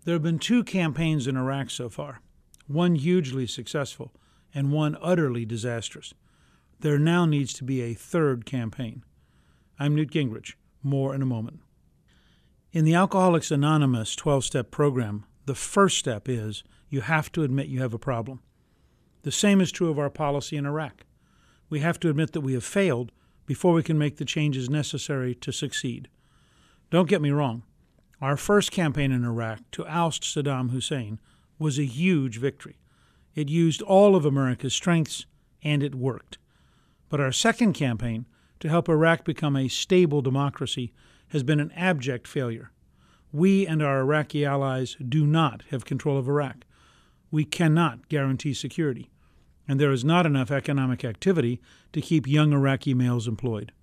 There have been two campaigns in Iraq so far, one hugely successful and one utterly disastrous. There now needs to be a third campaign. I'm Newt Gingrich. More in a moment. In the Alcoholics Anonymous 12-step program, the first step is you have to admit you have a problem. The same is true of our policy in Iraq. We have to admit that we have failed before we can make the changes necessary to succeed. Don't get me wrong. Our first campaign in Iraq to oust Saddam Hussein was a huge victory. It used all of America's strengths, and it worked. But our second campaign to help Iraq become a stable democracy has been an abject failure. We and our Iraqi allies do not have control of Iraq. We cannot guarantee security, and there is not enough economic activity to keep young Iraqi males employed.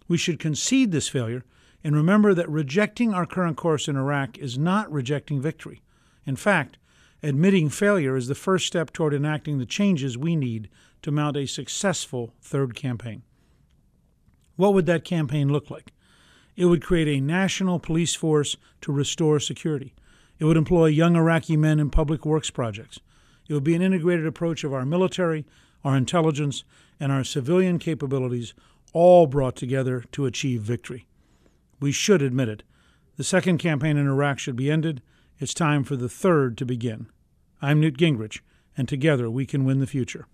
We should concede this failure and remember that rejecting our current course in Iraq is not rejecting victory. In fact, admitting failure is the first step toward enacting the changes we need to mount a successful third campaign. What would that campaign look like? It would create a national police force to restore security. It would employ young Iraqi men in public works projects. It would be an integrated approach of our military, our intelligence, and our civilian capabilities, all brought together to achieve victory. We should admit it. The second campaign in Iraq should be ended. It's time for the third to begin. I'm Newt Gingrich, and together we can win the future.